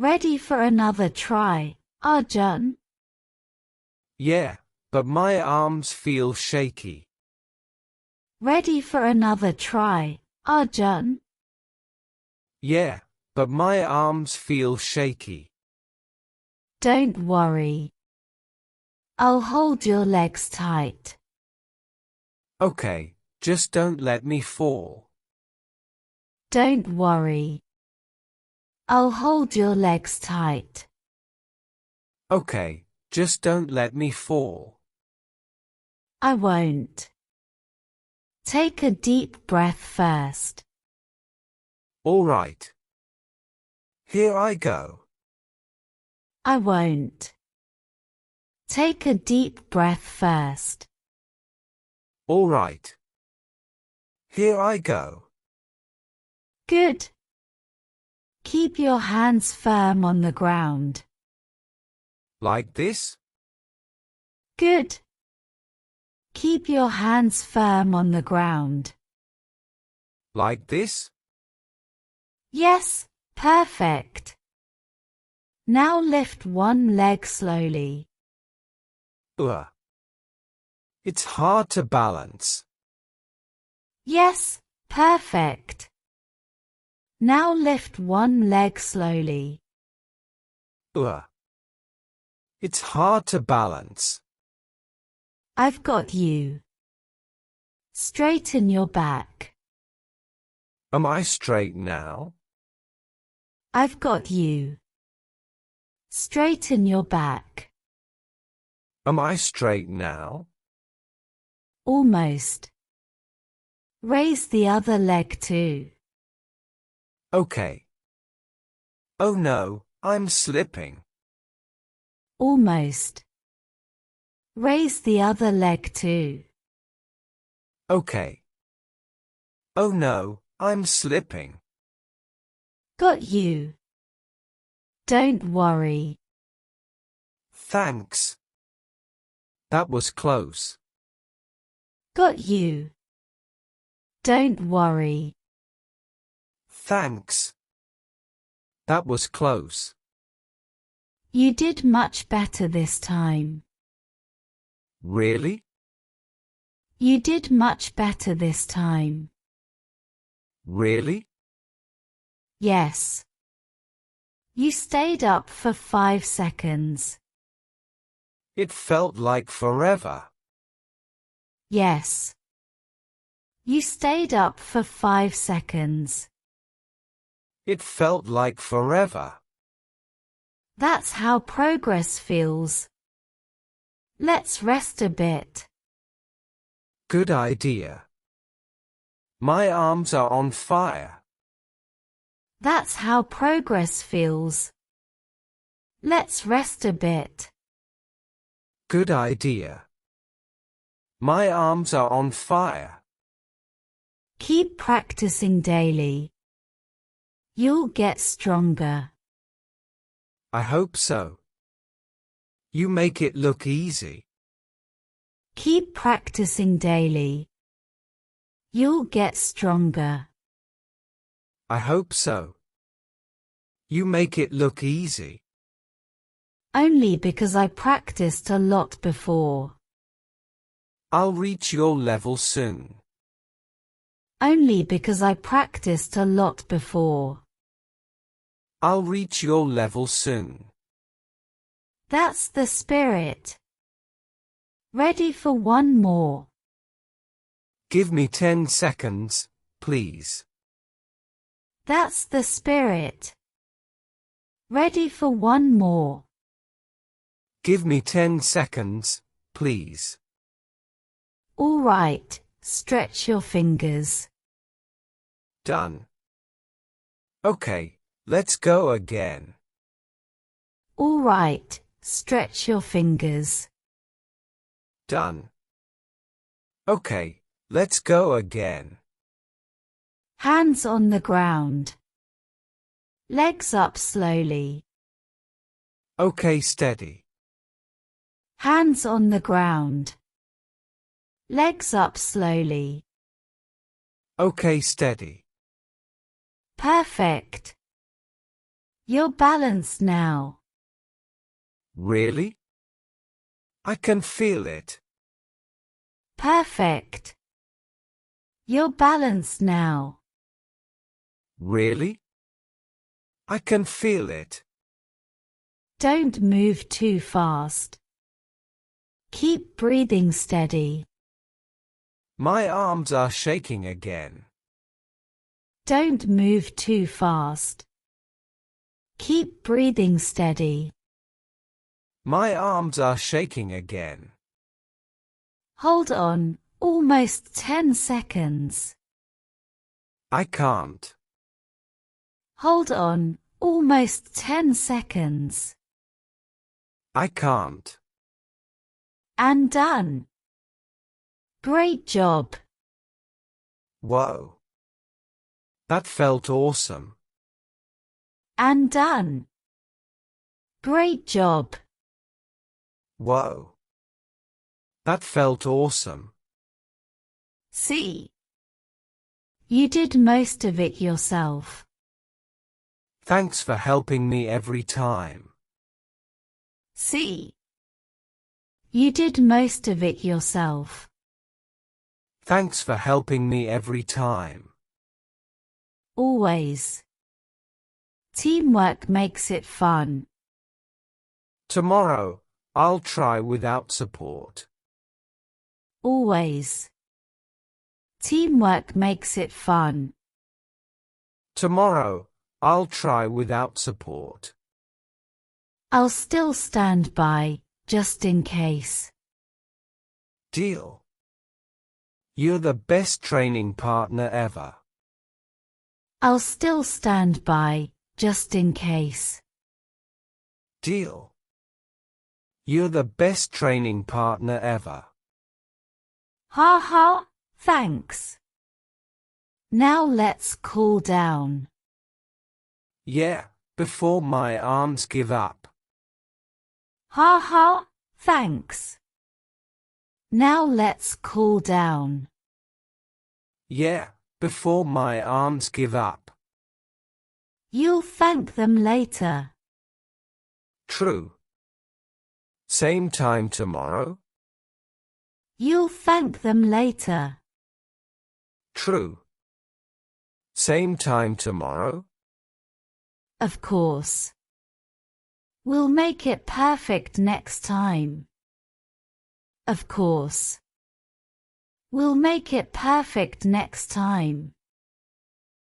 Ready for another try, Arjun? Yeah, but my arms feel shaky. Ready for another try, Arjun? Yeah, but my arms feel shaky. Don't worry. I'll hold your legs tight. Okay, just don't let me fall. Don't worry. I'll hold your legs tight. Okay, just don't let me fall. I won't. Take a deep breath first. All right. Here I go. I won't. Take a deep breath first. All right. Here I go. Good. Keep your hands firm on the ground. Like this? Good. Keep your hands firm on the ground. Like this? Yes, perfect. Now lift one leg slowly. Ugh. It's hard to balance. Yes, perfect. Now lift one leg slowly. Ugh. It's hard to balance. I've got you. Straighten your back. Am I straight now? I've got you. Straighten your back. Am I straight now? Almost. Raise the other leg too. Okay. Oh no, I'm slipping. Almost. Raise the other leg too. Okay. Oh no, I'm slipping. Got you. Don't worry. Thanks. That was close. Got you. Don't worry. Thanks. That was close. You did much better this time. Really? You did much better this time. Really? Yes. You stayed up for 5 seconds. It felt like forever. Yes. You stayed up for 5 seconds. It felt like forever. That's how progress feels. Let's rest a bit. Good idea. My arms are on fire. That's how progress feels. Let's rest a bit. Good idea. My arms are on fire. Keep practicing daily. You'll get stronger. I hope so. You make it look easy. Keep practicing daily. You'll get stronger. I hope so. You make it look easy. Only because I practiced a lot before. I'll reach your level soon. Only because I practiced a lot before. I'll reach your level soon. That's the spirit. Ready for one more. Give me 10 seconds, please. That's the spirit. Ready for one more. Give me 10 seconds, please. All right, stretch your fingers. Done. Okay, let's go again. All right, stretch your fingers. Done. Okay, let's go again. Hands on the ground. Legs up slowly. Okay, steady. Hands on the ground. Legs up slowly. Okay, steady. Perfect. You're balanced now. Really? I can feel it. Perfect. You're balanced now. Really? I can feel it. Don't move too fast. Keep breathing steady. My arms are shaking again. Don't move too fast. Keep breathing steady. My arms are shaking again. Hold on, almost 10 seconds. I can't. Hold on, almost 10 seconds. I can't. And done. Great job. Whoa. That felt awesome. And done. Great job. Whoa. That felt awesome. See? You did most of it yourself. Thanks for helping me every time. See? You did most of it yourself. Thanks for helping me every time. Always. Teamwork makes it fun. Tomorrow, I'll try without support. Always. Teamwork makes it fun. Tomorrow, I'll try without support. I'll still stand by, just in case. Deal. You're the best training partner ever. I'll still stand by, just in case. Deal. You're the best training partner ever. Ha ha, thanks. Now let's cool down. Yeah, before my arms give up. Ha ha, thanks. Now let's cool down. Yeah, before my arms give up. You'll thank them later. True. Same time tomorrow? You'll thank them later. True. Same time tomorrow? Of course. We'll make it perfect next time. Of course. We'll make it perfect next time.